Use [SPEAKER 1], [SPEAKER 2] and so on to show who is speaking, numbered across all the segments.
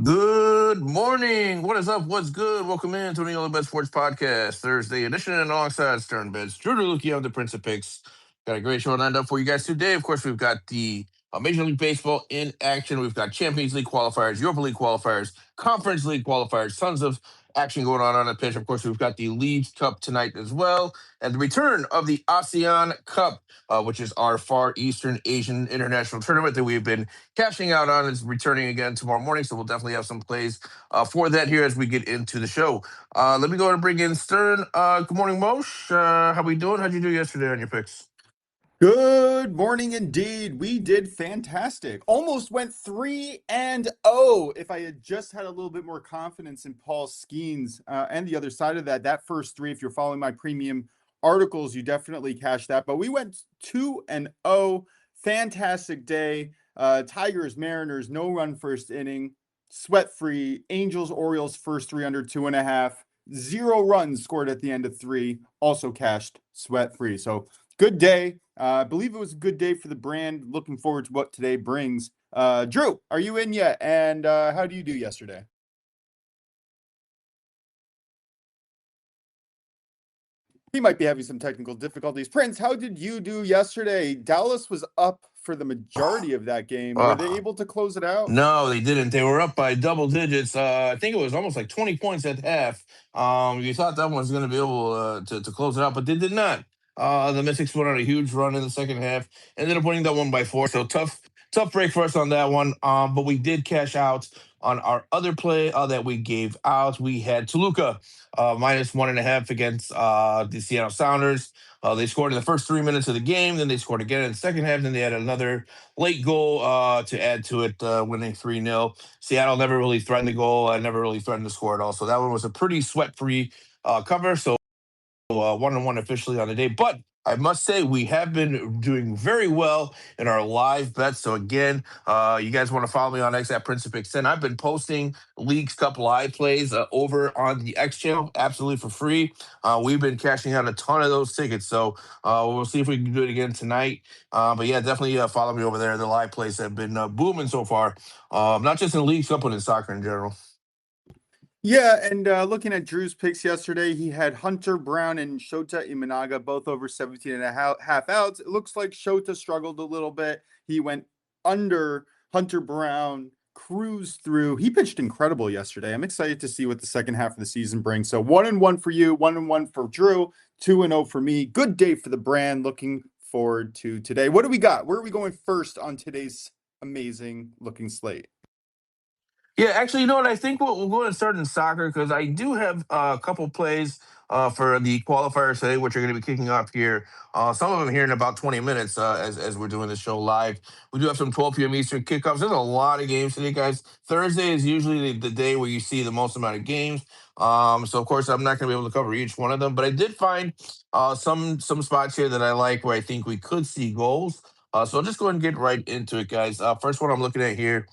[SPEAKER 1] Good morning. What is up? What's good? Welcome in to the OnlyBets Sports Podcast, Thursday edition, and alongside Stern Bets. Drew DeLucchi, I'm the Prince of Picks. Got a great show lined up for you guys today. Of course, we've got the Major League Baseball in action. We've got Champions League qualifiers, Europa League qualifiers, Conference League qualifiers, tons of action going on the pitch. Of course, we've got the Leagues Cup tonight as well, and the return of the ASEAN Cup, which is our Far Eastern Asian international tournament that we've been cashing out on, is returning again tomorrow morning. So we'll definitely have some plays for that here as we get into the show. Let me go ahead and bring in Stern. Good morning, Mosh. How we doing? How'd you do yesterday on your picks?
[SPEAKER 2] Good morning indeed. We did fantastic. Almost went 3-0. If I had just had a little bit more confidence in Paul Skeens and the other side of that first three, if you're following my premium articles, you definitely cashed that. But we went 2-0. Fantastic day. Tigers, Mariners, no run first inning, sweat free. Angels, Orioles, first three under 2.5. 0 runs scored at the end of three. Also cashed sweat free. So good day. I believe it was a good day for the brand. Looking forward to what today brings. Drew, are you in yet? And how do you do yesterday? He might be having some technical difficulties. Prince, how did you do yesterday? Dallas was up for the majority of that game. Were they able to close it out?
[SPEAKER 1] No, they didn't. They were up by double digits. I think it was almost like 20 points at half. You thought that one was going to be able to close it out, but they did not. The Mystics went on a huge run in the second half, ended up winning that one by 4. So tough break for us on that one. But we did cash out on our other play that we gave out. We had Toluca minus 1.5 against the Seattle Sounders. They scored in the first 3 minutes of the game, then they scored again in the second half, then they had another late goal to add to it, winning 3-0. Seattle never really threatened the goal. I never really threatened to score at all. So that one was a pretty sweat-free cover. So 1-1 officially on the day. But I must say, we have been doing very well in our live bets. So again, you guys want to follow me on X at Prince of Picks 10. I've been posting Leagues Cup live plays over on the X channel, absolutely for free. We've been cashing out a ton of those tickets. So we'll see if we can do it again tonight. But yeah, definitely follow me over there. The live plays have been booming so far, not just in Leagues Cup, but in soccer in general.
[SPEAKER 2] Yeah, and looking at Drew's picks yesterday, he had Hunter Brown and Shota Imanaga both over 17 and a half outs. It looks like Shota struggled a little bit. He went under. Hunter Brown cruised through. He pitched incredible yesterday. I'm excited to see what the second half of the season brings. So 1-1 for you, 1-1 for Drew, 2-0 for me. Good day for the brand. Looking forward to today. What do we got? Where are we going first on today's amazing looking slate?
[SPEAKER 1] Yeah, actually, you know what? I think we'll go ahead and start in soccer because I do have a couple plays for the qualifiers today, which are going to be kicking off here. Some of them here in about 20 minutes as we're doing the show live. We do have some 12 p.m. Eastern kickoffs. There's a lot of games today, guys. Thursday is usually the day where you see the most amount of games. So, of course, I'm not going to be able to cover each one of them, but I did find some spots here that I like where I think we could see goals. So I'll just go ahead and get right into it, guys. First one I'm looking at here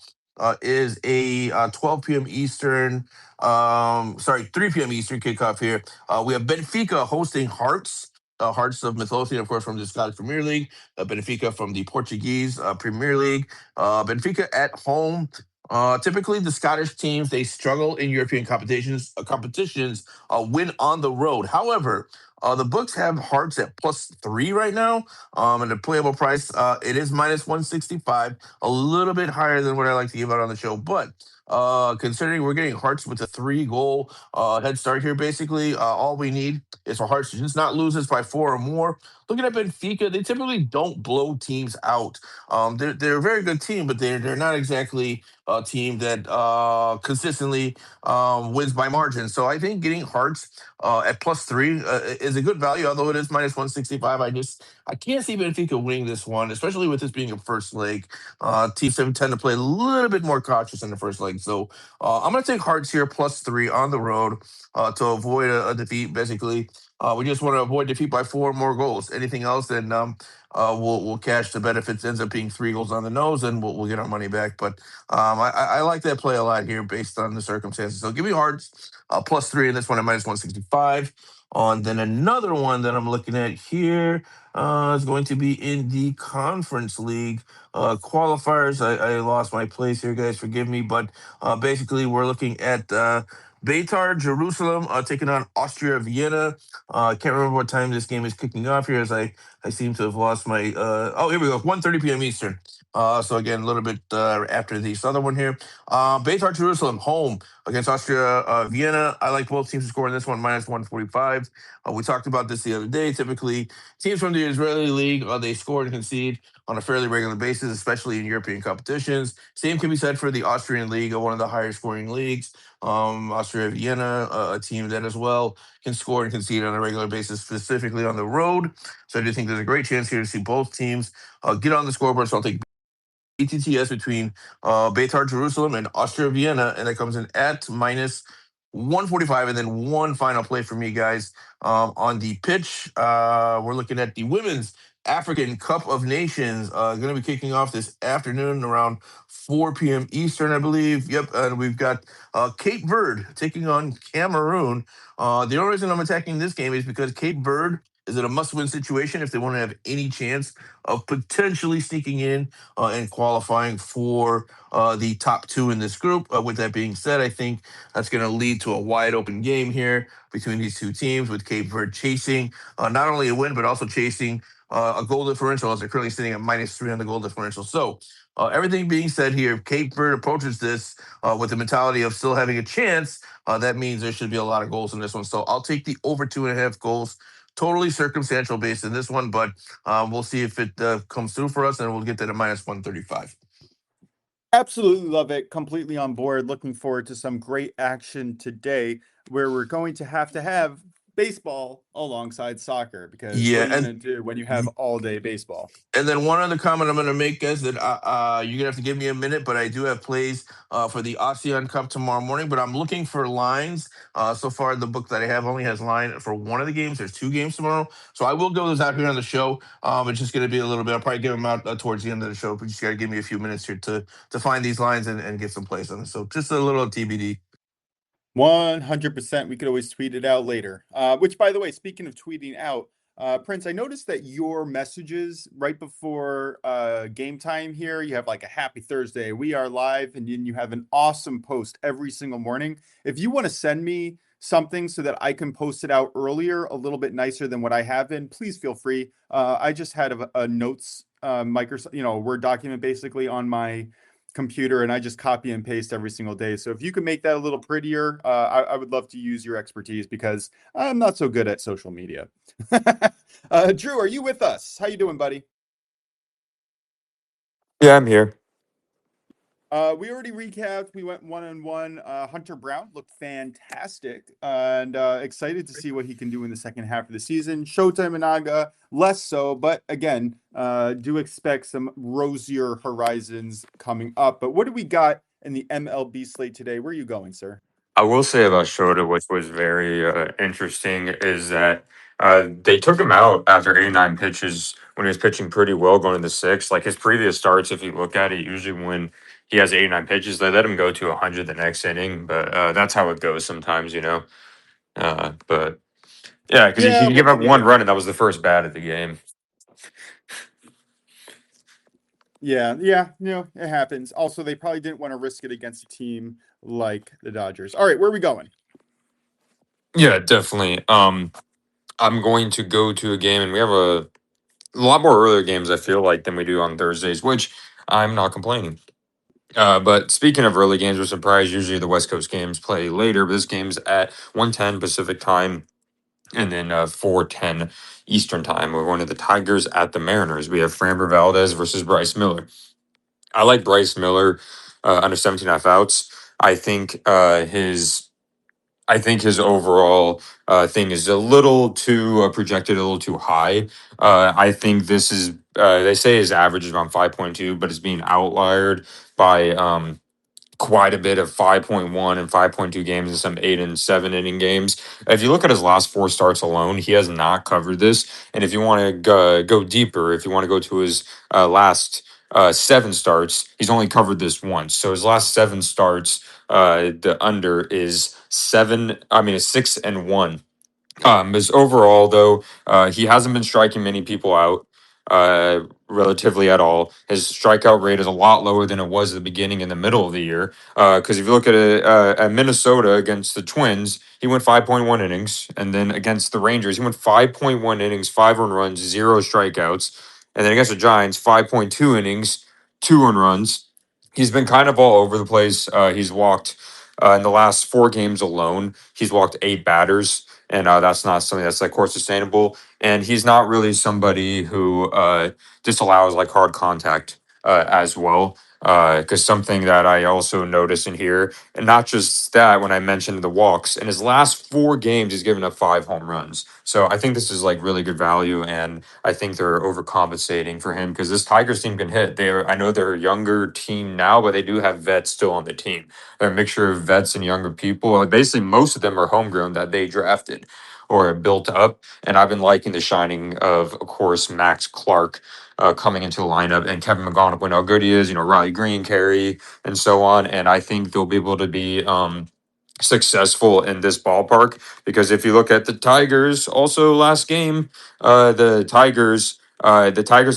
[SPEAKER 1] is a 12 p.m. Eastern, 3 p.m. Eastern kickoff here. We have Benfica hosting Hearts. Hearts of Midlothian, of course, from the Scottish Premier League. Benfica from the Portuguese Premier League. Benfica at home. Typically, the Scottish teams they struggle in European competitions win on the road. However, the books have Hearts at +3 right now, and the playable price it is -165, a little bit higher than what I like to give out on the show. But considering we're getting Hearts with a 3-goal head start here, basically all we need is for Hearts to just not lose this by 4 or more. Looking at Benfica, they typically don't blow teams out. They're a very good team, but they're not exactly a team that consistently wins by margin. So I think getting Hearts at +3 is a good value, although it is -165. I can't see Benfica winning this one, especially with this being a first leg. Teams tend to play a little bit more cautious in the first leg. So I'm going to take Hearts here +3 on the road to avoid a defeat, basically. We just want to avoid defeat by 4 more goals. Anything else, then we'll cash the bet. If it ends up being 3 goals on the nose, then we'll get our money back. But I like that play a lot here based on the circumstances. So give me Hearts +3 in this one at -165. On then another one that I'm looking at here is going to be in the Conference League qualifiers. I lost my place here, guys. Forgive me, but basically we're looking at Beitar Jerusalem taking on Austria Vienna. I can't remember what time this game is kicking off here, as I seem to have lost my. Oh, here we go, 1:30 p.m. Eastern. So again, a little bit after this other one here. Beitar Jerusalem home against Austria Vienna. I like both teams to score in this one -145. We talked about this the other day. Typically, teams from the Israeli league they score and concede on a fairly regular basis, especially in European competitions. Same can be said for the Austrian league, one of the higher scoring leagues. Austria Vienna, a team that as well can score and concede on a regular basis, specifically on the road. So I do think there's a great chance here to see both teams get on the scoreboard. So I'll take ETTS between Beitar Jerusalem and Austria Vienna, and that comes in at -145. And then one final play for me, guys. On the pitch, we're looking at the Women's African Cup of Nations. Going to be kicking off this afternoon around 4 p.m. Eastern, I believe. Yep, and we've got Cape Verde taking on Cameroon. The only reason I'm attacking this game is because Cape Verde is in a must-win situation if they want to have any chance of potentially sneaking in and qualifying for the top 2 in this group. With that being said, I think that's going to lead to a wide open game here between these two teams, with Cape Verde chasing not only a win, but also chasing a goal differential, as they're currently sitting at -3 on the goal differential. So, everything being said here, if Cape Verde approaches this with the mentality of still having a chance, that means there should be a lot of goals in this one. So I'll take the over 2.5 goals. Totally circumstantial based in this one, but we'll see if it comes through for us, and we'll get that at -135.
[SPEAKER 2] Absolutely love it. Completely on board. Looking forward to some great action today where we're going to have baseball alongside soccer, because what
[SPEAKER 1] Yeah,
[SPEAKER 2] are you going to do when you have all day baseball?
[SPEAKER 1] and then one other comment I'm going to make is that you're going to have to give me a minute, but I do have plays for the ASEAN Cup tomorrow morning. But I'm looking for lines. So far, the book that I have only has line for one of the games. There's 2 games tomorrow, so I will go those out here on the show. It's just going to be a little bit. I'll probably give them out towards the end of the show. But you just got to give me a few minutes here to find these lines and get some plays on it. So just a little TBD.
[SPEAKER 2] 100%. We could always tweet it out later. Which, by the way, speaking of tweeting out, Prince, I noticed that your messages right before game time here, you have like a happy Thursday, we are live, and then you have an awesome post every single morning. If you want to send me something so that I can post it out earlier, a little bit nicer than what I have been, please feel free. I just had a notes Microsoft, Word document basically on my computer, and I just copy and paste every single day. So if you can make that a little prettier, I would love to use your expertise, because I'm not so good at social media. Drew, are you with us? How you doing, buddy?
[SPEAKER 3] Yeah, I'm here.
[SPEAKER 2] We already recapped. We went 1-1. Hunter Brown looked fantastic, and excited to see what he can do in the second half of the season. Shota Imanaga, less so, but again, do expect some rosier horizons coming up. But what do we got in the MLB slate today? Where are you going, sir?
[SPEAKER 3] I will say about Shota, which was very interesting, is that they took him out after 89 pitches when he was pitching pretty well going into 6. Like his previous starts, if you look at it, usually when he has 89 pitches, they let him go to 100 the next inning. But that's how it goes sometimes. But yeah, because
[SPEAKER 2] Yeah,
[SPEAKER 3] he
[SPEAKER 2] what
[SPEAKER 3] gave
[SPEAKER 2] can
[SPEAKER 3] up
[SPEAKER 2] you
[SPEAKER 3] one
[SPEAKER 2] do?
[SPEAKER 3] run, and that was the first bat of the game.
[SPEAKER 2] Yeah, it happens. Also, they probably didn't want to risk it against a team like the Dodgers. All right, where are we going?
[SPEAKER 3] Yeah, definitely. I'm going to go to a game, and we have a lot more earlier games, I feel like, than we do on Thursdays, which I'm not complaining. But speaking of early games, we're surprised. Usually the West Coast games play later, but this game's at 1:10 Pacific time, and then 4:10 Eastern time. We're going to the Tigers at the Mariners. We have Framber Valdez versus Bryce Miller. I like Bryce Miller under 17.5 outs. I think his overall thing is a little too projected, a little too high. I think this is, they say his average is around 5.2, but it's being outliered by quite a bit of 5.1 and 5.2 games and some 8 and 7 inning games. If you look at his last 4 starts alone, he has not covered this. And if you want to go deeper, if you want to go to his last 7 starts, he's only covered this once. So his last 7 starts, the under is 6-1. As overall, though, he hasn't been striking many people out relatively at all. His strikeout rate is a lot lower than it was at the beginning in the middle of the year. Because if you look at Minnesota against the Twins, he went 5.1 innings, and then against the Rangers, he went 5.1 innings, 5 earned runs, 0 strikeouts, and then against the Giants, 5.2 innings, 2 earned runs. He's been kind of all over the place. He's walked in the last 4 games alone. He's walked 8 batters, and that's not something that's like course sustainable. And he's not really somebody who disallows like hard contact as well. Because something that I also notice in here, and not just that, when I mentioned the walks, in his last 4 games, he's given up 5 home runs. So I think this is like really good value, and I think they're overcompensating for him because this Tigers team can hit. I know they're a younger team now, but they do have vets still on the team. They're a mixture of vets and younger people. Basically, most of them are homegrown that they drafted or built up. And I've been liking the shining of course, Max Clark coming into the lineup and Kevin McGonigal, how good he is, Riley Green, Carey, and so on. And I think they'll be able to be successful in this ballpark because if you look at the Tigers, also last game, the Tigers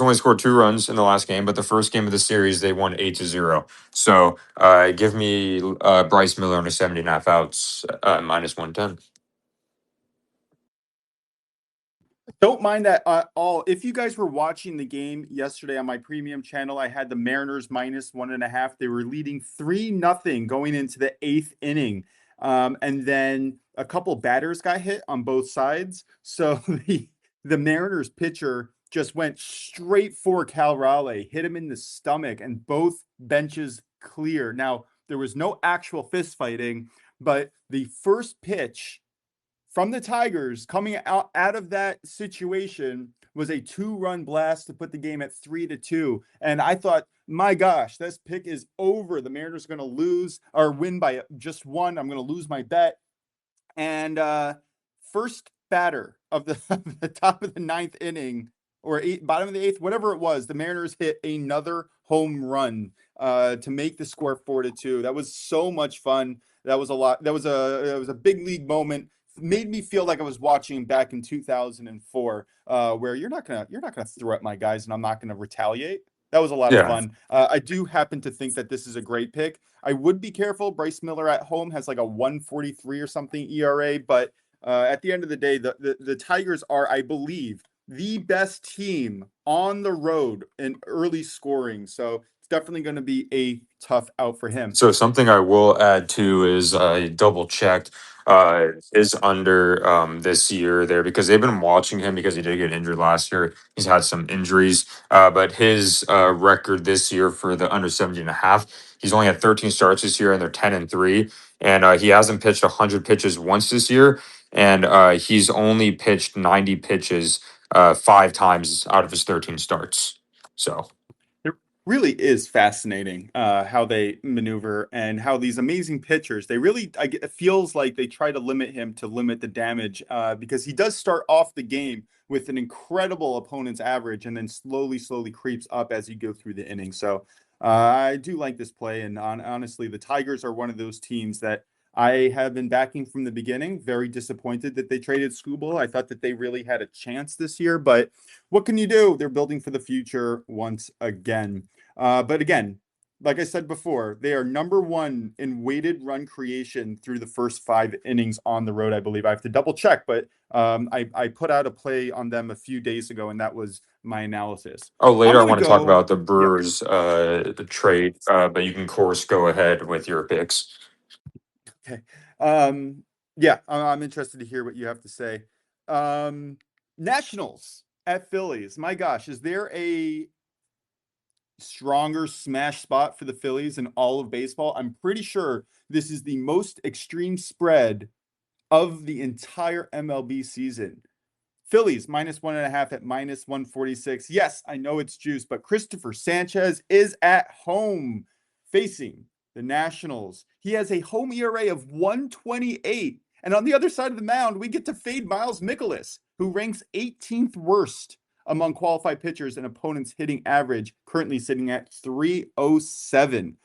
[SPEAKER 3] only scored 2 runs in the last game, but the first game of the series they won 8-0. So give me Bryce Miller on a 70.5 outs -110.
[SPEAKER 2] Don't mind that at all. If you guys were watching the game yesterday on my premium channel, I had the Mariners -1.5. They were leading 3-0 going into the 8th inning. And then a couple batters got hit on both sides. So the Mariners pitcher just went straight for Cal Raleigh, hit him in the stomach, and both benches clear. Now, there was no actual fist fighting, but the first pitch from the Tigers coming out of that situation was a 2-run blast to put the game at 3-2. And I thought, my gosh, this pick is over. The Mariners are going to lose or win by just 1. I'm going to lose my bet. And first batter of the top of the 9th inning or bottom of the 8th, whatever it was, the Mariners hit another home run to make the score 4-2. That was so much fun. That was a lot. That was a big league moment. Made me feel like I was watching back in 2004, where you're not gonna throw at my guys and I'm not gonna retaliate. That was a lot of
[SPEAKER 3] Yeah.
[SPEAKER 2] fun. I do happen to think that this is a great pick. I would be careful. Bryce Miller at home has like a 1.43 or something ERA, but at the end of the day, the Tigers are, I believe, the best team on the road in early scoring. So it's definitely going to be a tough out for him.
[SPEAKER 3] So something I will add too is I double checked is under this year there because they've been watching him because he did get injured last year. He's had some injuries, but his record this year for the under 70.5, he's only had 13 starts this year and they're 10-3, and he hasn't pitched 100 pitches once this year, and he's only pitched 90 pitches 5 times out of his 13 starts. So.
[SPEAKER 2] It really is fascinating how they maneuver and how these amazing pitchers, it feels like they try to limit him to limit the damage because he does start off the game with an incredible opponent's average and then slowly creeps up as you go through the inning. So I do like this play. And honestly, the Tigers are one of those teams that I have been backing from the beginning. Very disappointed that they traded Skubal. I thought that they really had a chance this year, but what can you do? They're building for the future once again. But again, like I said before, they are number 1 in weighted run creation through the first 5 innings on the road, I believe. I have to double check, but I put out a play on them a few days ago, and that was my analysis.
[SPEAKER 3] Oh,
[SPEAKER 2] I'm
[SPEAKER 3] later I
[SPEAKER 2] going to
[SPEAKER 3] want to talk
[SPEAKER 2] go.
[SPEAKER 3] about the
[SPEAKER 2] Yeah.
[SPEAKER 3] Brewers, the trade, but you can, of course, go ahead with your picks.
[SPEAKER 2] Okay. Yeah, I'm interested to hear what you have to say. Nationals at Phillies. My gosh, is there a stronger smash spot for the Phillies in all of baseball? I'm pretty sure this is the most extreme spread of the entire MLB season. Phillies -1.5 at -146. Yes, I know it's juice, but Christopher Sanchez is at home facing the Nationals. He has a home ERA of 128. And on the other side of the mound, we get to fade Miles Mikolas, who ranks 18th worst among qualified pitchers and opponents' hitting average, currently sitting at 307.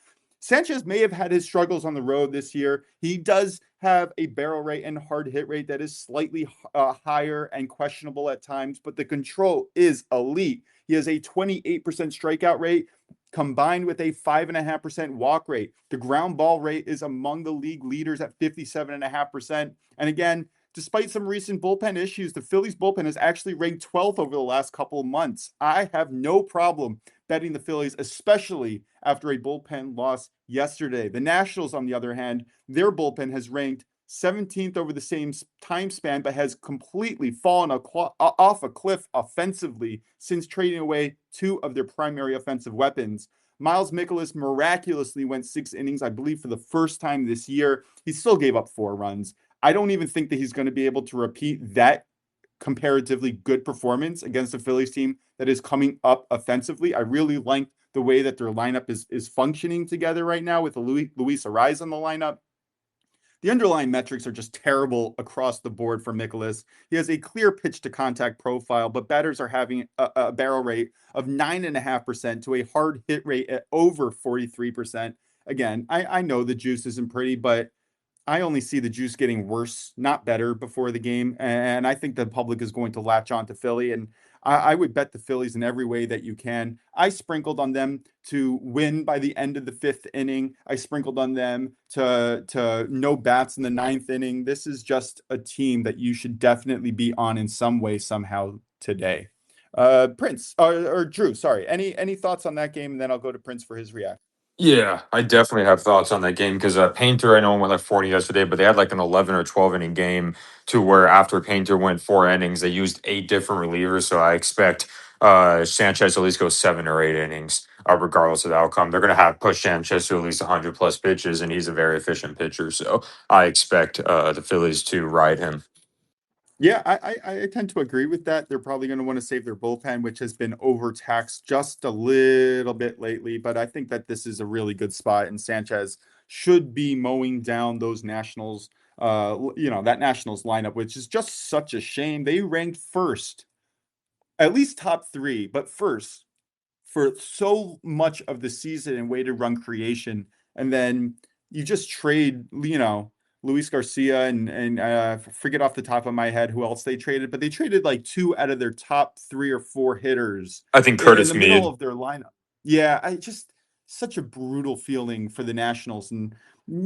[SPEAKER 2] Sanchez may have had his struggles on the road this year. He does have a barrel rate and hard hit rate that is slightly higher and questionable at times, but the control is elite. He has a 28% strikeout rate combined with a 5.5% walk rate. The ground ball rate is among the league leaders at 57.5%. And again, despite some recent bullpen issues, the Phillies bullpen has actually ranked 12th over the last couple of months. I have no problem betting the Phillies, especially after a bullpen loss yesterday. The Nationals, on the other hand, their bullpen has ranked 17th over the same time span, but has completely fallen off a cliff offensively since trading away two of their primary offensive weapons. Miles Mikolas miraculously went 6 innings, I believe, for the first time this year. He still gave up 4 runs. I don't even think that he's going to be able to repeat that comparatively good performance against a Phillies team that is coming up offensively. I really like the way that their lineup is functioning together right now with Luis Arraez on the lineup. The underlying metrics are just terrible across the board for Mikolas. He has a clear pitch to contact profile, but batters are having a barrel rate of 9.5% to a hard hit rate at over 43%. Again, I know the juice isn't pretty, but I only see the juice getting worse, not better, before the game. And I think the public is going to latch on to Philly. And I would bet the Phillies in every way that you can. I sprinkled on them to win by the end of the 5th inning. I sprinkled on them to no bats in the 9th inning. This is just a team that you should definitely be on in some way, somehow today. Prince or Drew, sorry. Any thoughts on that game? And then I'll go to Prince for his reaction.
[SPEAKER 3] Yeah, I definitely have thoughts on that game because Painter, I know went like 40 yesterday, but they had like an 11 or 12 inning game to where after Painter went 4 innings, they used 8 different relievers. So I expect Sanchez to at least go 7 or 8 innings, regardless of the outcome. They're going to have push Sanchez to at least 100 plus pitches, and he's a very efficient pitcher. So I expect the Phillies to ride him.
[SPEAKER 2] Yeah, I tend to agree with that. They're probably going to want to save their bullpen, which has been overtaxed just a little bit lately. But I think that this is a really good spot, and Sanchez should be mowing down those Nationals, that Nationals lineup, which is just such a shame. They ranked first, at least top 3, but first for so much of the season and weighted run creation, and then you just trade, Luis Garcia and forget off the top of my head who else they traded, but they traded like 2 out of their top 3 or 4 hitters
[SPEAKER 3] I think
[SPEAKER 2] in
[SPEAKER 3] Curtis
[SPEAKER 2] the middle
[SPEAKER 3] Mead.
[SPEAKER 2] of their lineup. Yeah, I just such a brutal feeling for the Nationals. And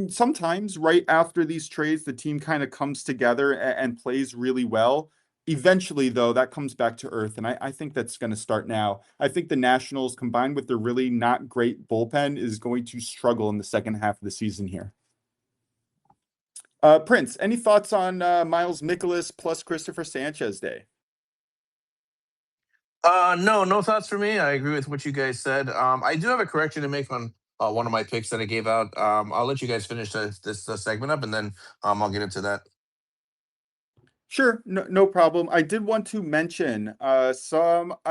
[SPEAKER 2] sometimes right after these trades, the team kind of comes together and plays really well. Eventually, though, that comes back to earth, and I think that's going to start now. I think the Nationals, combined with their really not great bullpen, is going to struggle in the second half of the season here. Prince, any thoughts on Miles Mikolas plus Christopher Sanchez Day?
[SPEAKER 1] No thoughts for me. I agree with what you guys said. I do have a correction to make on one of my picks that I gave out. I'll let you guys finish this segment up, and then I'll get into that.
[SPEAKER 2] Sure, no problem. I did want to mention I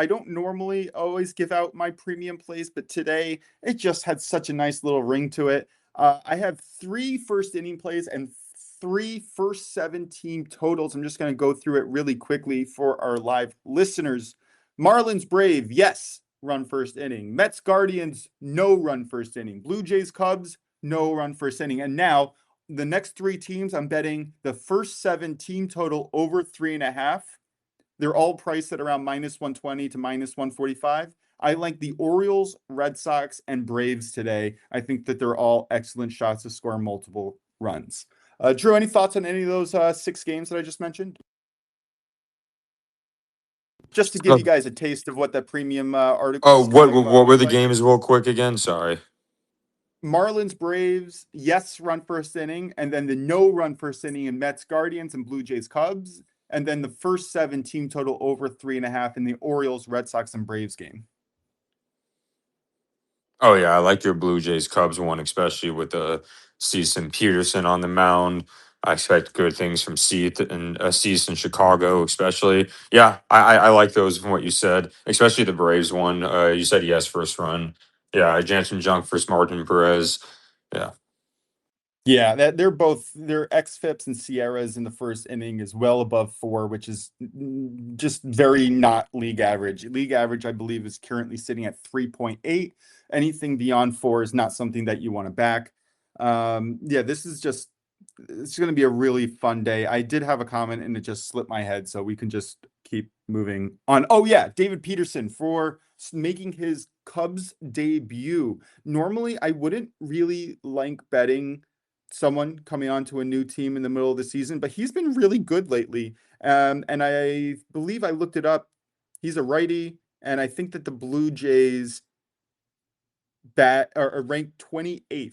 [SPEAKER 2] don't normally always give out my premium plays, but today it just had such a nice little ring to it. I have 3 first inning plays and 3 first 7 team totals. I'm just going to go through it really quickly for our live listeners. Marlins Brave, yes, run first inning. Mets Guardians, no run first inning. Blue Jays Cubs, no run first inning. And now the next 3 teams, I'm betting the first 7 team total over 3.5. They're all priced at around -120 to -145. I like the Orioles, Red Sox, and Braves today. I think that they're all excellent shots to score multiple runs. Drew, any thoughts on any of those 6 games that I just mentioned? Just to give you guys a taste of what that premium article
[SPEAKER 3] Oh,
[SPEAKER 2] is going to
[SPEAKER 3] what were
[SPEAKER 2] look
[SPEAKER 3] the
[SPEAKER 2] like.
[SPEAKER 3] games real quick again? Sorry.
[SPEAKER 2] Marlins Braves, yes, run first inning, and then the no run first inning in Mets Guardians and Blue Jays Cubs, and then the first 7 team total over 3.5 in the Orioles, Red Sox, and Braves game.
[SPEAKER 3] Oh yeah, I like your Blue Jays Cubs one, especially with Cease and Peterson on the mound. I expect good things from Cease in Chicago, especially. Yeah, I like those from what you said, especially the Braves one. You said yes, first run. Yeah, Jansen Junk versus Martin Perez. Yeah.
[SPEAKER 2] Yeah, that they're both their xFIPs and Sierras in the first inning is well above 4, which is just very not league average. League average, I believe, is currently sitting at 3.8. Anything beyond 4 is not something that you want to back. Yeah, this is just it's going to be a really fun day. I did have a comment and it just slipped my head, so we can just keep moving on. Oh yeah, David Peterson for making his Cubs debut. Normally, I wouldn't really like betting someone coming onto a new team in the middle of the season, but he's been really good lately. And I believe I looked it up. He's a righty, and I think that the Blue Jays bat are ranked 28th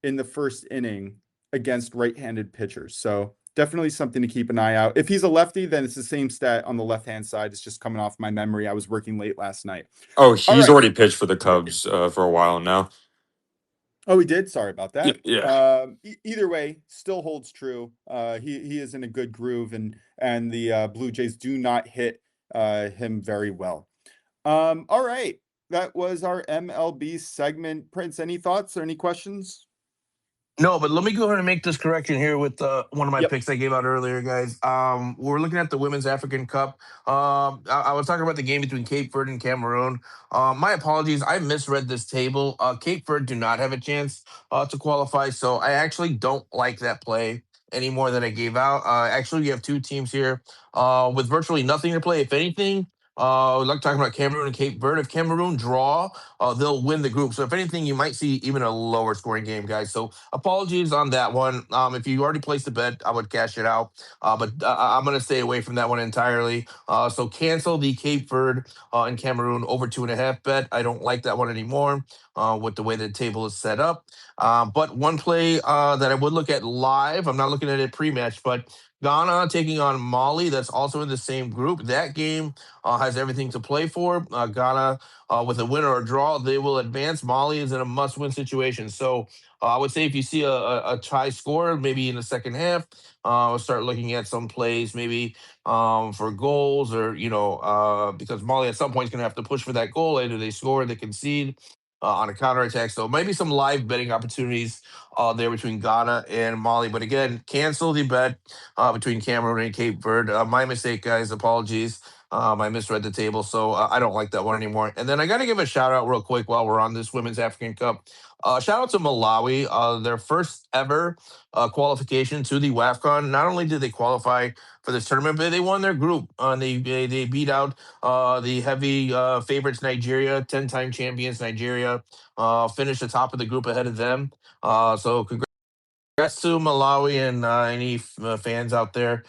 [SPEAKER 2] in the first inning against right-handed pitchers. So definitely something to keep an eye out. If he's a lefty, then it's the same stat on the left-hand side. It's just coming off my memory. I was working late last night.
[SPEAKER 3] Oh,
[SPEAKER 2] All
[SPEAKER 3] he's
[SPEAKER 2] right.
[SPEAKER 3] already pitched for the Cubs for a while now.
[SPEAKER 2] Oh, he did. Sorry about that.
[SPEAKER 3] Yeah.
[SPEAKER 2] Either way, still holds true. He is in a good groove, and the Blue Jays do not hit him very well. All right, that was our MLB segment. Prince, any thoughts or any questions?
[SPEAKER 1] No, but let me go ahead and make this correction here with one of my
[SPEAKER 2] Yep.
[SPEAKER 1] picks I gave out earlier, guys. We're looking at the Women's African Cup. I was talking about the game between Cape Verde and Cameroon. My apologies, I misread this table. Cape Verde do not have a chance to qualify, so I actually don't like that play any more than I gave out. Actually, you have two teams here with virtually nothing to play. If anything, like talking about Cameroon and Cape Verde, if Cameroon draw, they'll win the group. So if anything, you might see even a lower scoring game, guys. So apologies on that one. If you already placed a bet, I would cash it out. But I'm going to stay away from that one entirely. So cancel the Cape Verde and Cameroon over 2.5 bet. I don't like that one anymore with the way the table is set up. But one play that I would look at live, I'm not looking at it pre-match, but Ghana taking on Mali, that's also in the same group. That game has everything to play for. Ghana, with a win or a draw, they will advance. Mali is in a must-win situation. So I would say if you see a tie score, maybe in the second half, start looking at some plays, maybe for goals or, because Mali at some point is going to have to push for that goal. Either they score or they concede. On a counterattack. So maybe some live betting opportunities there between Ghana and Mali. But again, cancel the bet between Cameroon and Cape Verde. My mistake, guys. Apologies. I misread the table, so I don't like that one anymore. And then I got to give a shout out real quick while we're on this Women's African Cup. Shout out to Malawi, their first ever qualification to the WAFCON. Not only did they qualify for this tournament, but they won their group. They beat out the heavy favorites Nigeria, 10-time champions Nigeria, finished atop of the group ahead of them. So congrats to Malawi and any fans out there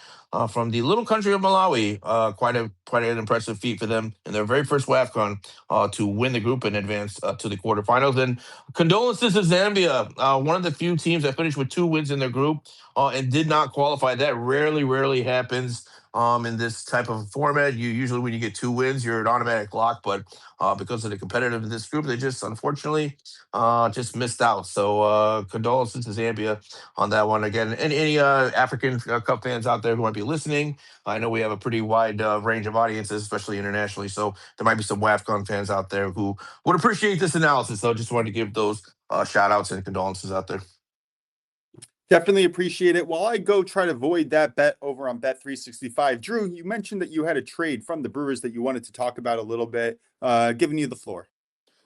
[SPEAKER 1] from the little country of Malawi. Quite an impressive feat for them in their very first WAFCON to win the group and advance to the quarterfinals. And condolences to Zambia, one of the few teams that finished with 2 wins in their group and did not qualify. That rarely happens. In this type of format, you usually when you get 2 wins, you're an automatic lock. But because of the competitive of this group, they just unfortunately just missed out. So condolences to Zambia on that one again. And any African Cup fans out there who might be listening, I know we have a pretty wide range of audiences, especially internationally. So there might be some WAFCON fans out there who would appreciate this analysis. So just wanted to give those shout outs and condolences out there.
[SPEAKER 2] Definitely appreciate it. While I go try to avoid that bet over on Bet365, Drew, you mentioned that you had a trade from the Brewers that you wanted to talk about a little bit. Giving you the floor.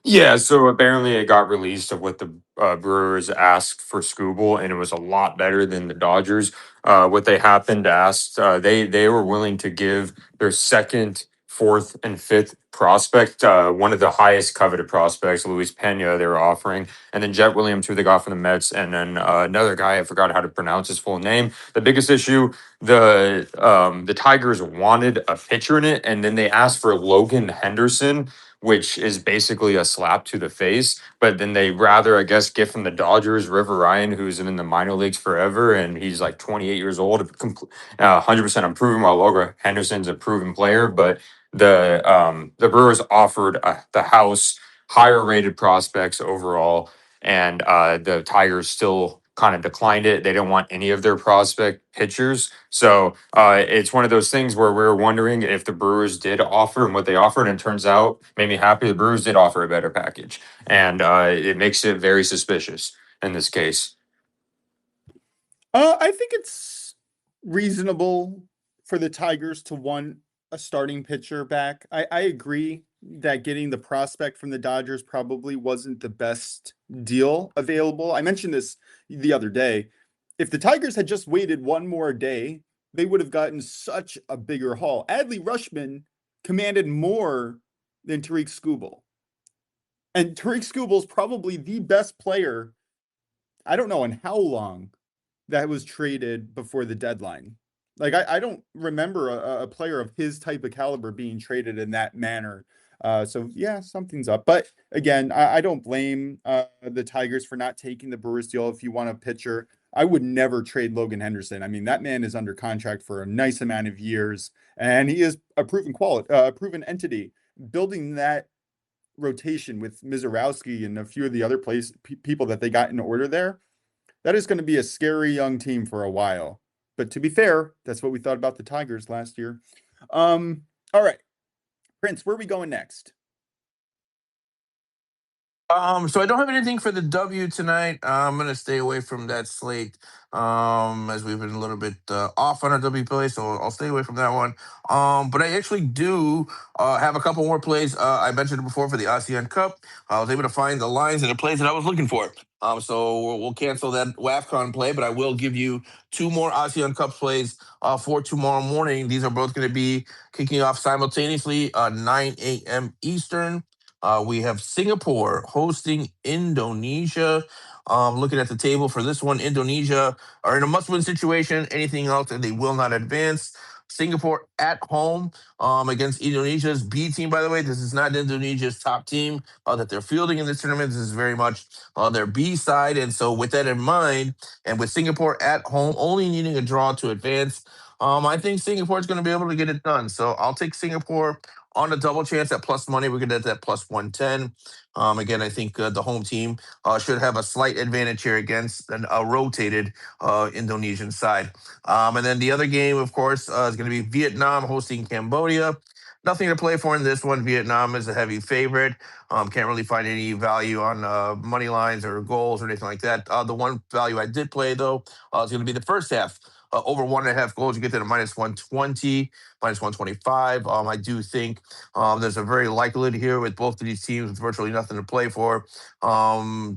[SPEAKER 3] Yeah, so apparently it got released of what the Brewers asked for Scooble, and it was a lot better than the Dodgers. What they happened to ask, they were willing to give their second, fourth, and fifth prospect, one of the highest coveted prospects, Luis Pena, they were offering, and then Jet Williams, who they got from the Mets, and then another guy, I forgot how to pronounce his full name. The biggest issue, the Tigers wanted a pitcher in it, and then they asked for Logan Henderson, which is basically a slap to the face. But then they rather, I guess, get from the Dodgers, River Ryan, who's in the minor leagues forever, and he's like 28 years old, 100% improving, while Logan Henderson's a proven player. But the Brewers offered the house higher rated prospects overall, and the Tigers still kind of declined it. They don't want any of their prospect pitchers. So it's one of those things where we're wondering if the Brewers did offer and what they offered. And it turns out, made me happy, the Brewers did offer a better package. And it makes it very suspicious. in this case.
[SPEAKER 2] I think it's reasonable for the Tigers to want a starting pitcher back. I agree that getting the prospect from the Dodgers probably wasn't the best deal available. I mentioned this the other day. If the Tigers had just waited one more day, they would have gotten such a bigger haul. Adley Rutschman commanded more than Tariq Skubal. And Tariq Skubal is probably the best player, I don't know in how long, that was traded before the deadline. Like I don't remember a player of his type of caliber being traded in that manner. So yeah, something's up. But again, I don't blame the Tigers for not taking the Brewers deal. If you want a pitcher, I would never trade Logan Henderson. I mean, that man is under contract for a nice amount of years, and he is a proven entity. Building that rotation with Mizorowski and a few of the other people that they got in order there, that is going to be a scary young team for a while. But to be fair, that's what we thought about the Tigers last year. All right, Prince, where are we going next?
[SPEAKER 1] So I don't have anything for the W tonight. I'm gonna stay away from that slate. As we've been a little bit off on our W play, so I'll stay away from that one. But I actually do have a couple more plays. I mentioned it before for the ASEAN Cup. I was able to find the lines and the plays that I was looking for. So we'll cancel that WAFCON play, but I will give you two more ASEAN Cup plays for tomorrow morning. These are both going to be kicking off simultaneously, 9 a.m. Eastern. We have Singapore hosting Indonesia. Looking at the table for this one, Indonesia are in a must-win situation. Anything else, and they will not advance. Singapore at home against Indonesia's B team. By the way, this is not Indonesia's top team that they're fielding in this tournament. This is very much on their B side. And so, with that in mind, and with Singapore at home only needing a draw to advance, I think Singapore is going to be able to get it done. So I'll take Singapore on a double chance at plus money. We're going to get that plus 110. Again, I think the home team should have a slight advantage here against a rotated Indonesian side. And then the other game, of course, is going to be Vietnam hosting Cambodia. Nothing to play for in this one. Vietnam is a heavy favorite. Can't really find any value on money lines or goals or anything like that. The one value I did play, though, is going to be the first half. Over 1.5 goals, you get to the minus 120, minus 125. I do think there's a very likelihood here with both of these teams with virtually nothing to play for,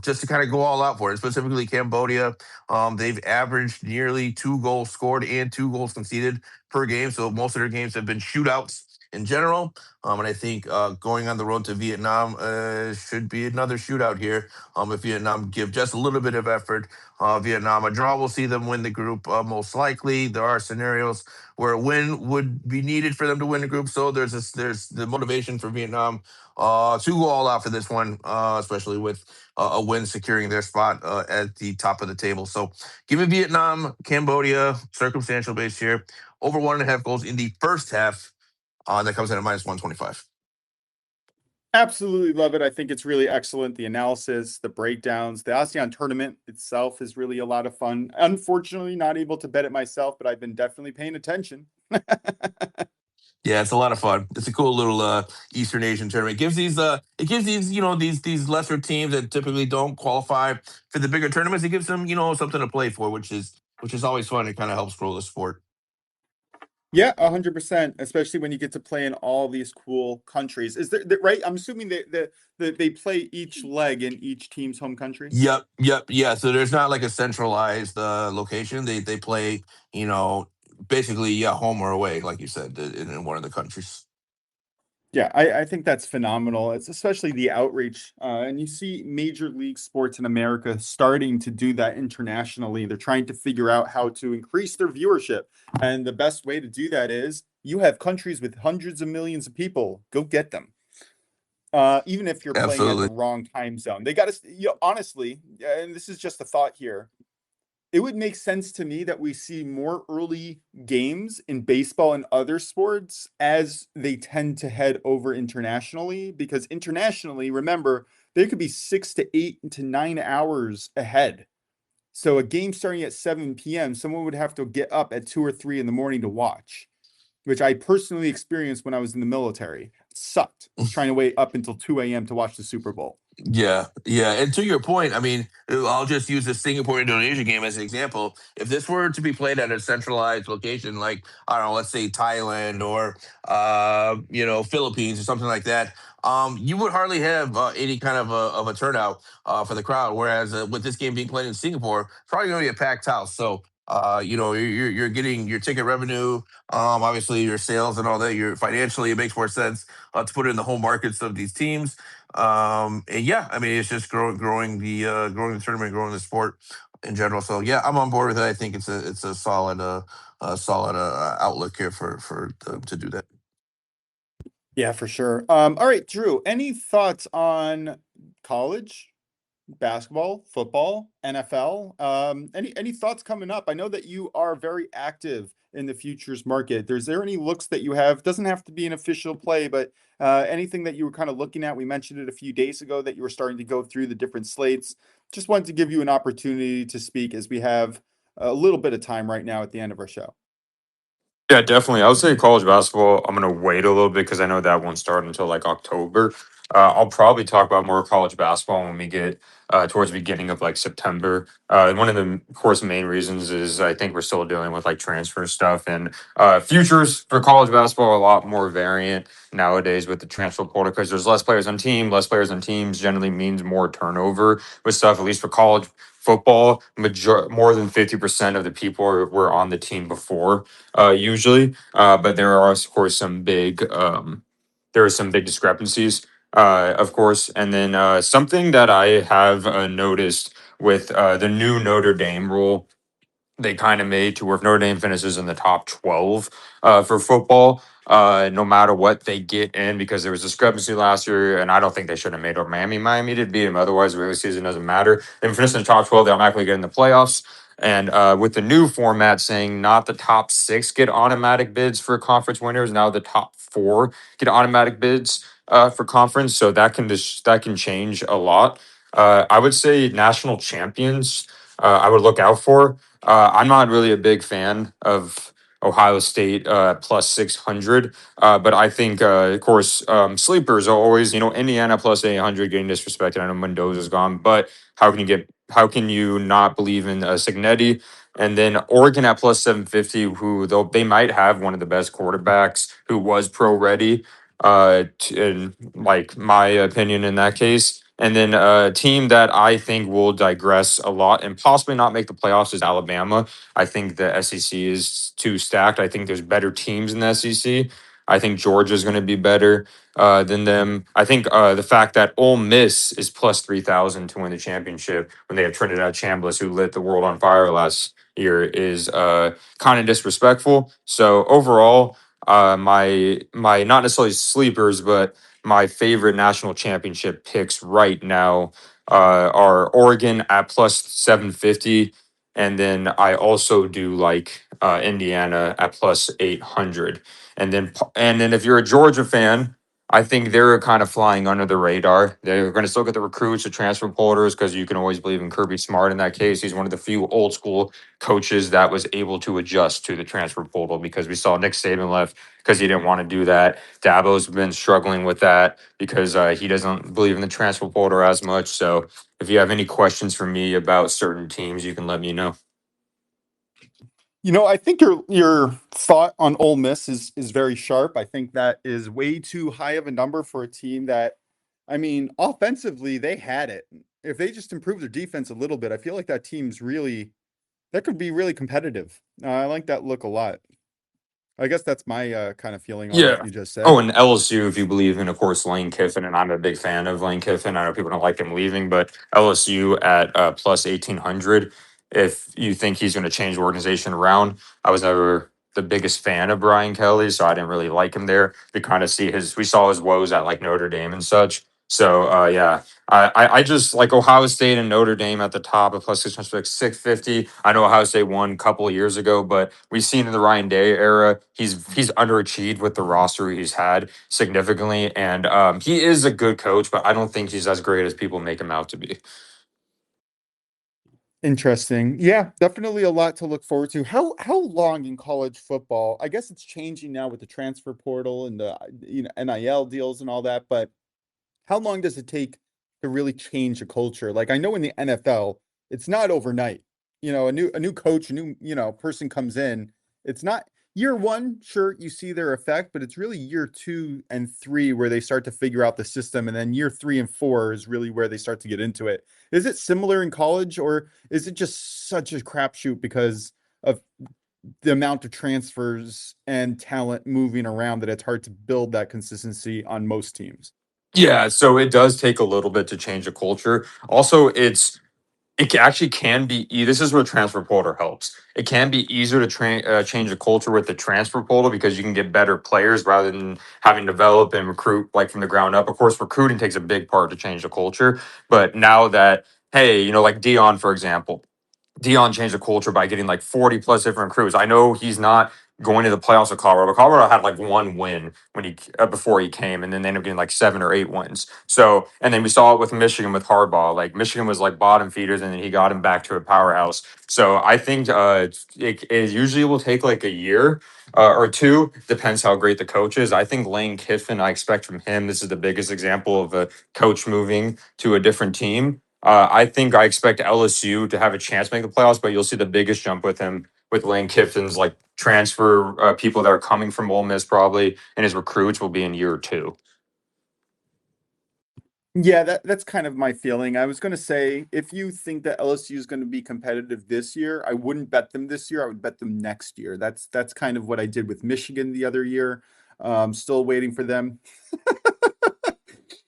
[SPEAKER 1] just to kind of go all out for it. Specifically, Cambodia, they've averaged nearly 2 goals scored and 2 goals conceded per game. So most of their games have been shootouts in general. And I think going on the road to Vietnam should be another shootout here. If Vietnam give just a little bit of effort, Vietnam, a draw will see them win the group most likely. There are scenarios where a win would be needed for them to win the group. So there's the motivation for Vietnam to go all out for this one, especially with a win securing their spot at the top of the table. So give me Vietnam, Cambodia, circumstantial base here, over 1.5 goals in the first half. That comes in at minus 125.
[SPEAKER 2] Absolutely love it. I think it's really excellent. The analysis, the breakdowns, the ASEAN tournament itself is really a lot of fun. Unfortunately, not able to bet it myself, but I've been definitely paying attention.
[SPEAKER 1] Yeah, it's a lot of fun. It's a cool little Eastern Asian tournament. It gives these these lesser teams that typically don't qualify for the bigger tournaments. It gives them something to play for, which is always fun. It kind of helps grow the sport.
[SPEAKER 2] Yeah, 100%, especially when you get to play in all these cool countries. Is there right? I'm assuming that they play each leg in each team's home country.
[SPEAKER 1] Yep, yeah. So there's not like a centralized location. They play, basically, yeah, home or away, like you said, in one of the countries.
[SPEAKER 2] Yeah, I think that's phenomenal. It's especially the outreach. And you see major league sports in America starting to do that internationally. They're trying to figure out how to increase their viewership. And the best way to do that is you have countries with hundreds of millions of people. Go get them. Even if you're playing at the
[SPEAKER 1] Absolutely.
[SPEAKER 2] wrong time zone. They got to, honestly, and this is just a thought here. It would make sense to me that we see more early games in baseball and other sports as they tend to head over internationally, because internationally, remember, they could be 6 to 8 to 9 hours ahead. So a game starting at 7 p.m., someone would have to get up at 2 or 3 in the morning to watch, which I personally experienced when I was in the military. It sucked trying to wait up until 2 a.m. to watch the Super Bowl.
[SPEAKER 1] Yeah. And to your point, I mean, I'll just use the Singapore Indonesia game as an example. If this were to be played at a centralized location, like I don't know, let's say Thailand or Philippines or something like that, you would hardly have any kind of a turnout for the crowd. Whereas with this game being played in Singapore, it's probably going to be a packed house. So. You're getting your ticket revenue, obviously your sales and all that. Your financially, it makes more sense to put it in the home markets of these teams. And yeah, I mean, it's just growing the tournament, growing the sport in general. So yeah, I'm on board with it. I think it's a solid outlook here to do that.
[SPEAKER 2] Yeah, for sure. All right, Drew, any thoughts on college basketball, football, NFL? Any thoughts coming up? I know that you are very active in the futures market. Is there any looks that you have? Doesn't have to be an official play, but anything that you were kind of looking at? We mentioned it a few days ago that you were starting to go through the different slates. Just wanted to give you an opportunity to speak as we have a little bit of time right now at the end of our show.
[SPEAKER 3] Yeah, definitely. I would say college basketball. I'm gonna wait a little bit because I know that won't start until like October. I'll probably talk about more college basketball when we get towards the beginning of like September. And one of the, of course, main reasons is I think we're still dealing with like transfer stuff and futures for college basketball are a lot more variant nowadays with the transfer portal because there's less players on team. Less players on teams generally means more turnover with stuff. At least for college football, more than 50% of the people were on the team before usually. But there are, of course, there are some big discrepancies, of course. And then something that I have noticed with the new Notre Dame rule they kind of made to where if Notre Dame finishes in the top 12 for football, no matter what they get in, because there was discrepancy last year, and I don't think they should have made or Miami. Miami did beat them. Otherwise, the regular season doesn't matter. They finish in the top 12, they automatically get in the playoffs. And with the new format saying not the top six get automatic bids for conference winners, now the top four get automatic bids for conference. So that can change a lot. I would say national champions I would look out for. I'm not really a big fan of Ohio State plus 600, but I think, of course, sleepers are always, Indiana plus 800 getting disrespected. I know Mendoza's gone, but how can you not believe in Signetti? And then Oregon at plus 750, who they might have one of the best quarterbacks who was pro ready, in like my opinion in that case. And then a team that I think will digress a lot and possibly not make the playoffs is Alabama. I think the SEC is too stacked. I think there's better teams in the SEC. I think Georgia's going to be better than them. I think the fact that Ole Miss is plus 3,000 to win the championship when they have Trinidad Chambliss, who lit the world on fire last year, is kind of disrespectful. So overall, my not necessarily sleepers, but my favorite national championship picks right now are Oregon at plus 750. And then I also do like Indiana at plus 800. And then if you're a Georgia fan, I think they're kind of flying under the radar. They're going to still get the recruits, the transfer porters, because you can always believe in Kirby Smart in that case. He's one of the few old school coaches that was able to adjust to the transfer portal because we saw Nick Saban left because he didn't want to do that. Dabo's been struggling with that because he doesn't believe in the transfer portal as much. So if you have any questions for me about certain teams, you can let me know.
[SPEAKER 2] I think your thought on Ole Miss is very sharp. I think that is way too high of a number for a team that, I mean, offensively they had it. If they just improve their defense a little bit, I feel like that could be really competitive. I like that look a lot. I guess that's my kind of feeling on what
[SPEAKER 3] Yeah.
[SPEAKER 2] you just
[SPEAKER 3] Oh,
[SPEAKER 2] said.
[SPEAKER 3] and LSU, if you believe in, of course, Lane Kiffin, and I'm a big fan of Lane Kiffin. I know people don't like him leaving, but LSU at plus 1,800. If you think he's going to change the organization around, I was never the biggest fan of Brian Kelly, so I didn't really like him there. We saw his woes at like Notre Dame and such. So yeah, I just like Ohio State and Notre Dame at the top of plus 650. I know Ohio State won a couple of years ago, but we've seen in the Ryan Day era, he's underachieved with the roster he's had significantly. And he is a good coach, but I don't think he's as great as people make him out to be.
[SPEAKER 2] Interesting. Yeah, definitely a lot to look forward to. How long in college football? I guess it's changing now with the transfer portal and the NIL deals and all that, but how long does it take to really change a culture. Like I know in the NFL, it's not overnight. A new coach, a new, person comes in. It's not year one, sure, you see their effect, but it's really year 2 and 3 where they start to figure out the system, and then year 3 and 4 is really where they start to get into it. Is it similar in college, or is it just such a crapshoot because of the amount of transfers and talent moving around that it's hard to build that consistency on most teams?
[SPEAKER 3] Yeah, so it does take a little bit to change a culture. Also, actually can be. This is where transfer portal helps. It can be easier to change a culture with the transfer portal because you can get better players rather than having to develop and recruit like from the ground up. Of course, recruiting takes a big part to change the culture. But now that, hey, like Dion, for example, Dion changed the culture by getting like 40 plus different crews. I know he's not going to the playoffs of Colorado. Colorado had like one win when he before he came, and then they ended up getting like 7 or 8 wins. So, and then we saw it with Michigan with Harbaugh. Like Michigan was like bottom feeders, and then he got him back to a powerhouse. So I think it usually will take like a year. Or two, depends how great the coach is. I think Lane Kiffin, I expect from him, this is the biggest example of a coach moving to a different team. I expect LSU to have a chance to make the playoffs, but you'll see the biggest jump with him with Lane Kiffin's like transfer people that are coming from Ole Miss probably, and his recruits will be in year 2.
[SPEAKER 2] Yeah, that's kind of my feeling. I was going to say, if you think that LSU is going to be competitive this year, I wouldn't bet them this year. I would bet them next year. That's kind of what I did with Michigan the other year. Still waiting for them.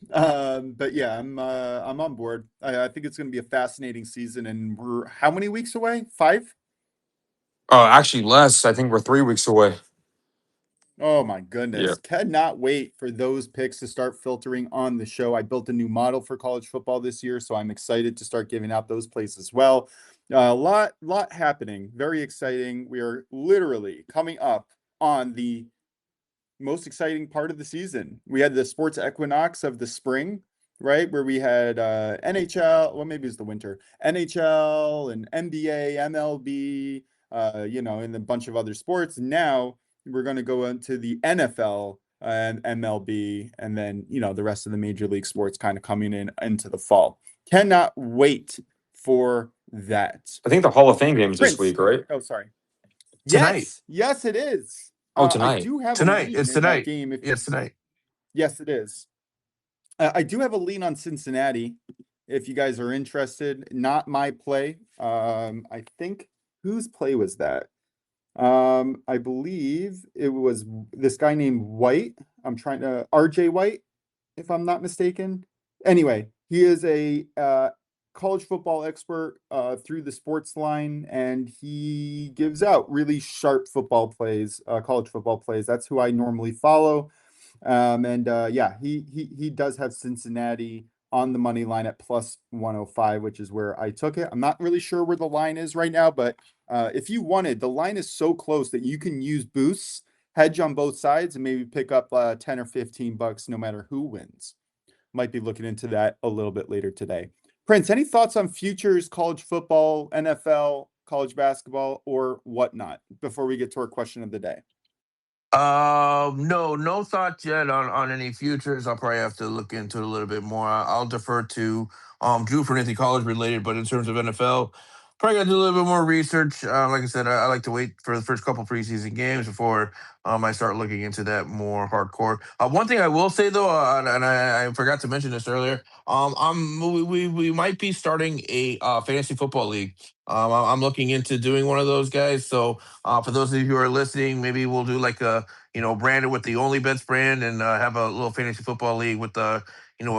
[SPEAKER 2] But yeah, I'm on board. I think it's going to be a fascinating season, and we're how many weeks away? 5?
[SPEAKER 3] Actually, less. I think we're 3 weeks away.
[SPEAKER 2] Oh my
[SPEAKER 3] Yeah.
[SPEAKER 2] goodness. Cannot wait for those picks to start filtering on the show. I built a new model for college football this year, so I'm excited to start giving out those plays as well. A lot happening. Very exciting. We are literally coming up on the most exciting part of the season. We had the sports equinox of the spring, right? Where we had NHL, well, maybe it's the winter, NHL and NBA, MLB, and a bunch of other sports. Now we're going to go into the NFL and MLB, and then, the rest of the major league sports kind of coming in into the fall. Cannot wait for that.
[SPEAKER 3] I think the Hall of Fame games this
[SPEAKER 2] Prince.
[SPEAKER 3] week, right?
[SPEAKER 2] Oh, sorry.
[SPEAKER 1] Tonight.
[SPEAKER 2] Yes, it is.
[SPEAKER 3] Oh,
[SPEAKER 2] I
[SPEAKER 3] tonight.
[SPEAKER 2] do have a
[SPEAKER 1] Tonight.
[SPEAKER 2] lean
[SPEAKER 1] It's
[SPEAKER 2] in that
[SPEAKER 1] tonight.
[SPEAKER 2] game.
[SPEAKER 1] Yes, tonight.
[SPEAKER 2] Yes, it is. I do have a lean on Cincinnati. If you guys are interested, not my play. I think whose play was that? I believe it was this guy named White. I'm trying to RJ White, if I'm not mistaken. Anyway, he is a college football expert through the sports line, and he gives out really sharp football plays, college football plays. That's who I normally follow. And yeah, he does have Cincinnati on the money line at plus 105, which is where I took it. I'm not really sure where the line is right now, but if you wanted, the line is so close that you can use boosts, hedge on both sides, and maybe pick up 10 or 15 bucks no matter who wins. Might be looking into that a little bit later today. Prince, any thoughts on futures, college football, NFL, college basketball, or whatnot before we get to our question of the day?
[SPEAKER 1] No thoughts yet on any futures. I'll probably have to look into it a little bit more. I'll defer to Drew for anything college related, but in terms of NFL, probably got to do a little bit more research. Like I said, I like to wait for the first couple preseason games before I start looking into that more hardcore. One thing I will say though, and I forgot to mention this earlier, we might be starting a fantasy football league. I'm looking into doing one of those guys. So for those of you who are listening, maybe we'll do like a branded with the OnlyBets brand and have a little fantasy football league with a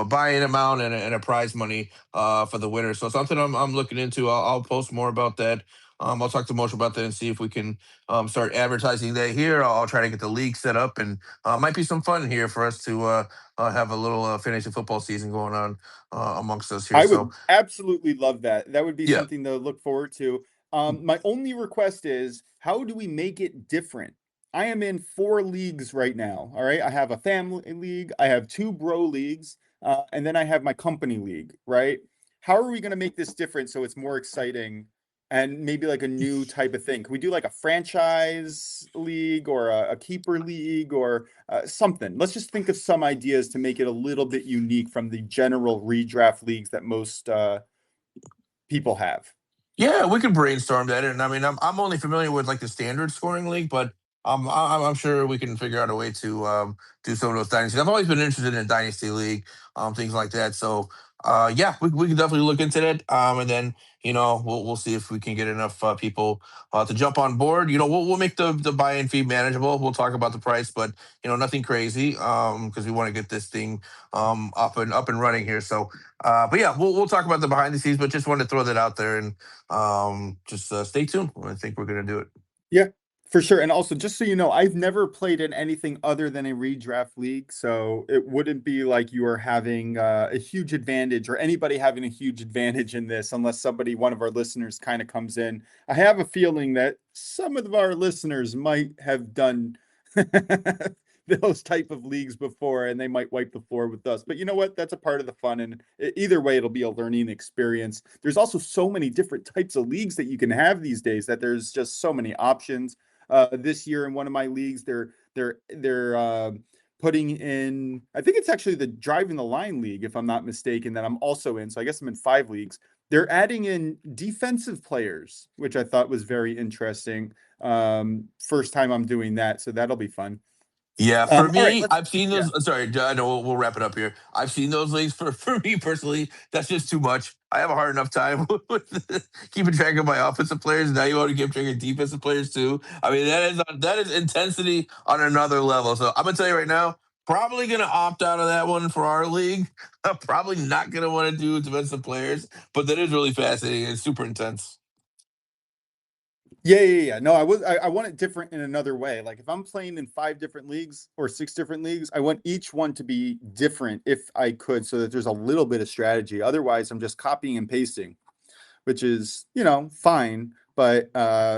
[SPEAKER 1] buy-in amount and a prize money for the winner. So something I'm looking into. I'll post more about that. I'll talk to Moshe about that and see if we can start advertising that here. I'll try to get the league set up and might be some fun here for us to have a little fantasy football season going on amongst us here.
[SPEAKER 2] I
[SPEAKER 1] So
[SPEAKER 2] would absolutely love that. That would be
[SPEAKER 1] yeah.
[SPEAKER 2] something to look forward to. My only request is, how do we make it different? I am in 4 leagues right now. All right. I have a family league, I have 2 bro leagues, and then I have my company league, right? How are we going to make this different so it's more exciting and maybe like a new type of thing. Can we do like a franchise league or a keeper league or something? Let's just think of some ideas to make it a little bit unique from the general redraft leagues that most people have.
[SPEAKER 1] Yeah, we could brainstorm that. And I mean, I'm only familiar with like the standard scoring league, but I'm sure we can figure out a way to do some of those dynasties. I've always been interested in dynasty league, things like that. So yeah, we can definitely look into that. And then we'll see if we can get enough people to jump on board. We'll make the buy-in fee manageable. We'll talk about the price, but nothing crazy because we want to get this thing up and running here. So but yeah, we'll talk about the behind the scenes, but just wanted to throw that out there and just stay tuned. I think we're gonna do it.
[SPEAKER 2] Yeah, for sure. And also, just so you know, I've never played in anything other than a redraft league, so it wouldn't be like you are having a huge advantage or anybody having a huge advantage in this, unless one of our listeners, kind of comes in. I have a feeling that some of our listeners might have done those type of leagues before, and they might wipe the floor with us. But you know what? That's a part of the fun, and either way, it'll be a learning experience. There's also so many different types of leagues that you can have these days that there's just so many options. This year in one of my leagues, they're putting in. I think it's actually the Driving the Line league, if I'm not mistaken, that I'm also in. So I guess I'm in 5 leagues. They're adding in defensive players, which I thought was very interesting. First time I'm doing that, so that'll be fun.
[SPEAKER 1] Yeah, for
[SPEAKER 2] All right,
[SPEAKER 1] me,
[SPEAKER 2] let's
[SPEAKER 1] I've seen
[SPEAKER 2] yeah.
[SPEAKER 1] those. Sorry, I know we'll wrap it up here. I've seen those leagues. For me personally, that's just too much. I have a hard enough time with keeping track of my offensive players. Now you want to keep track of defensive players too. I mean, that is intensity on another level. So I'm gonna tell you right now, probably gonna opt out of that one for our league. I'm probably not gonna want to do defensive players, but that is really fascinating and super intense.
[SPEAKER 2] Yeah. No, I want it different in another way. Like if I'm playing in 5 different leagues or 6 different leagues, I want each one to be different if I could, so that there's a little bit of strategy. Otherwise, I'm just copying and pasting, which is, fine, but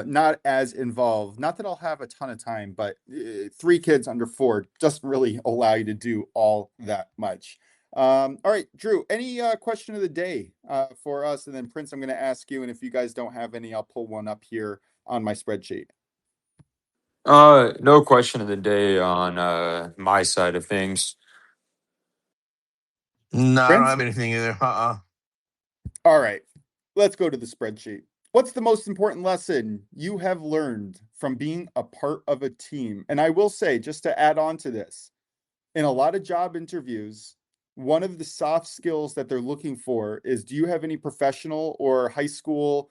[SPEAKER 2] not as involved. Not that I'll have a ton of time, but 3 kids under 4 doesn't really allow you to do all that much. All right, Drew, any question of the day for us? And then Prince, I'm going to ask you, and if you guys don't have any, I'll pull one up here on my spreadsheet.
[SPEAKER 3] No question of the day on my side of things.
[SPEAKER 1] No, I don't
[SPEAKER 2] Prince?
[SPEAKER 1] have anything either.
[SPEAKER 2] All right, let's go to the spreadsheet. What's the most important lesson you have learned from being a part of a team? And I will say, just to add on to this, in a lot of job interviews, one of the soft skills that they're looking for is, do you have any professional or high school,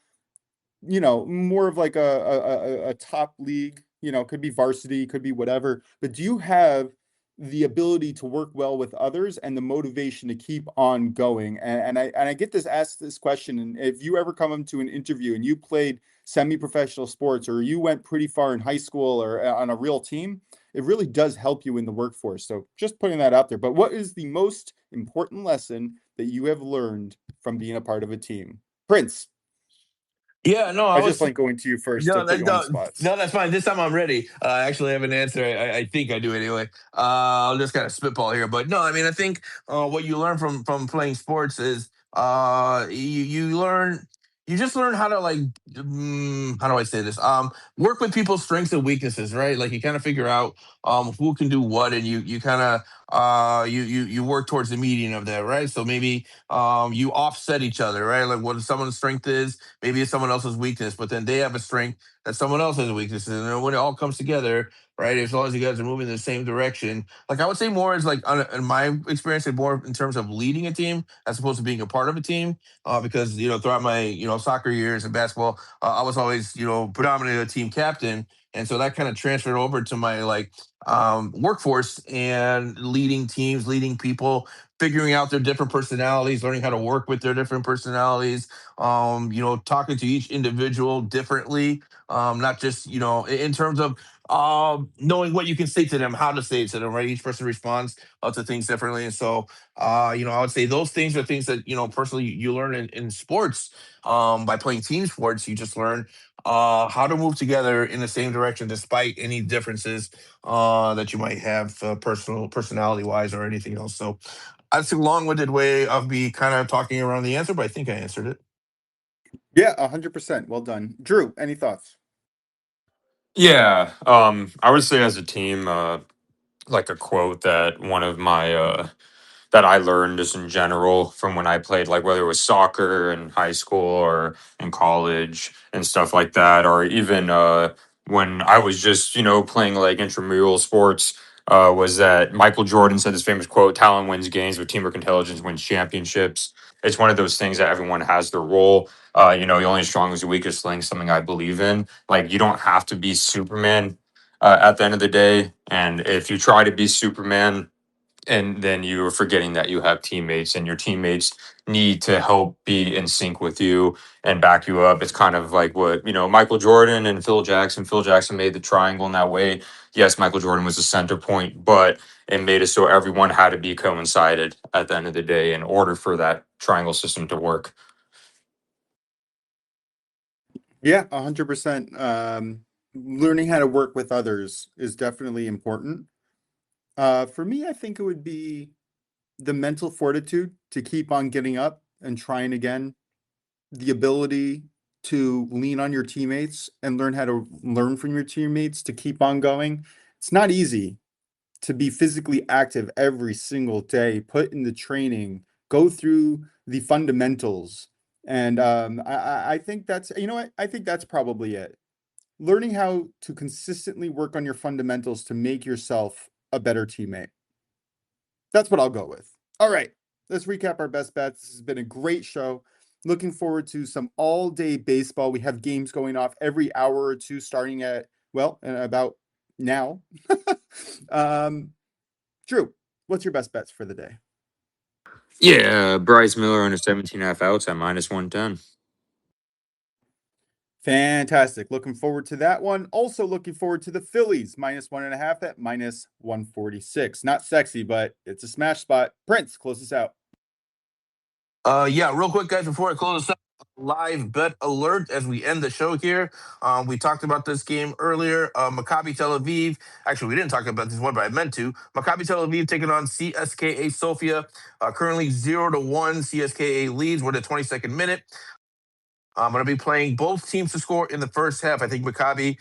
[SPEAKER 2] more of like a top league, could be varsity, could be whatever, but do you have the ability to work well with others and the motivation to keep on going? And I get asked this question, and if you ever come into an interview and you played semi-professional sports or you went pretty far in high school or on a real team, it really does help you in the workforce. So just putting that out there. But what is the most important lesson that you have learned from being a part of a team? Prince,
[SPEAKER 1] Yeah, no,
[SPEAKER 2] I just like going to you first to
[SPEAKER 1] No,
[SPEAKER 2] put you on the spot.
[SPEAKER 1] no, that's fine. This time I'm ready. I actually have an answer. I think I do anyway. I'll just kind of spitball here, but no, I mean, I think what you learn from playing sports is you just learn how to like how do I say this? Work with people's strengths and weaknesses, right? Like you kind of figure out who can do what, and you kind of you work towards the median of that, right? So maybe you offset each other, right? Like what someone's strength is, maybe it's someone else's weakness, but then they have a strength that someone else has a weakness, and then when it all comes together, right? As long as you guys are moving in the same direction, like I would say more is like in my experience, like more in terms of leading a team as opposed to being a part of a team. Because throughout my soccer years and basketball, I was always predominantly a team captain, and so that kind of transferred over to my like workforce and leading teams, leading people, figuring out their different personalities, learning how to work with their different personalities, talking to each individual differently, not just, in terms of knowing what you can say to them, how to say it to them, right? Each person responds to things differently. And so, I would say those things are things that, personally you learn in sports by playing team sports. You just learn how to move together in the same direction despite any differences that you might have personality wise or anything else. So that's a long-winded way of me kind of talking around the answer, but I think I answered it.
[SPEAKER 2] Yeah, 100%. Well done. Drew, any thoughts?
[SPEAKER 3] Yeah, I would say as a team, like a quote that one of my that I learned just in general from when I played, like whether it was soccer in high school or in college and stuff like that, or even when I was just, playing like intramural sports, was that Michael Jordan said this famous quote: talent wins games, but teamwork intelligence wins championships. It's one of those things that everyone has their role. You're only as strong as your weakest link, something I believe in. Like, you don't have to be Superman at the end of the day. And if you try to be Superman, and then you're forgetting that you have teammates, and your teammates need to help be in sync with you and back you up. It's kind of like what, Michael Jordan and Phil Jackson. Phil Jackson made the triangle in that way. Yes, Michael Jordan was the center point, but it made it so everyone had to be coincided at the end of the day in order for that triangle system to work.
[SPEAKER 2] Yeah, 100%. Learning how to work with others is definitely important. For me, I think it would be the mental fortitude to keep on getting up and trying again, the ability to lean on your teammates and learn how to learn from your teammates to keep on going. It's not easy to be physically active every single day, put in the training, go through the fundamentals. And I think that's, you know what? I think that's probably it. Learning how to consistently work on your fundamentals to make yourself a better teammate. That's what I'll go with. All right, let's recap our best bets. This has been a great show. Looking forward to some all-day baseball. We have games going off every hour or two, starting at, well, about now. um, Drew, what's your best bets for the day?
[SPEAKER 3] Yeah, Bryce Miller under 17.5 outs at -110.
[SPEAKER 2] Fantastic. Looking forward to that one. Also looking forward to the Phillies, -1.5 at -146. Not sexy, but it's a smash spot. Prince, close us out.
[SPEAKER 1] Yeah, real quick, guys, before I close this up, live bet alert as we end the show here. We talked about this game earlier. Maccabi Tel Aviv. Actually, we didn't talk about this one, but I meant to. Maccabi Tel Aviv taking on CSKA Sofia. Currently 0-1. CSKA leads. We're at the 22nd minute. I'm going to be playing both teams to score in the first half. I think Maccabi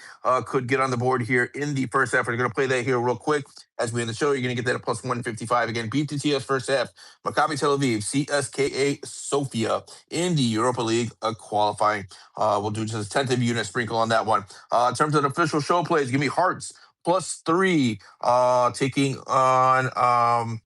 [SPEAKER 1] could get on the board here in the first half. We're going to play that here real quick as we end the show. You're going to get that at plus 155. Again, BTTS first half. Maccabi Tel Aviv, CSKA Sofia in the Europa League qualifying. We'll do just a tentative unit sprinkle on that one. In terms of the official show plays, give me Hearts +3 taking on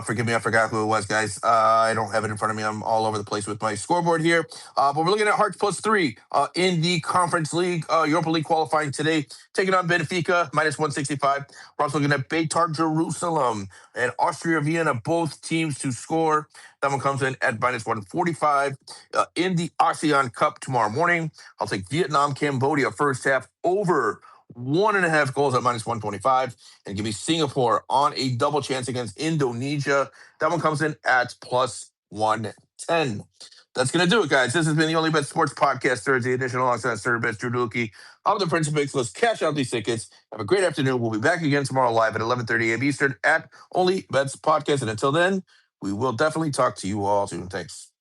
[SPEAKER 1] forgive me, I forgot who it was, guys. I don't have it in front of me. I'm all over the place with my scoreboard here. But we're looking at Hearts +3 in the Conference League, Europa League qualifying today, taking on Benfica, -165. We're also looking at Beitar Jerusalem and Austria Vienna, both teams to score. That one comes in at -145. In the ASEAN Cup tomorrow morning, I'll take Vietnam, Cambodia first half over 1.5 goals at -125, and give me Singapore on a double chance against Indonesia. That one comes in at +110. That's going to do it, guys. This has been the OnlyBets Sports Podcast Thursday edition alongside Sir Best Drew Dookie. I'm the Prince of Picks. Let's cash out these tickets. Have a great afternoon. We'll be back again tomorrow live at 11:30 a.m. Eastern at OnlyBets Podcast. And until then, we will definitely talk to you all soon. Thanks.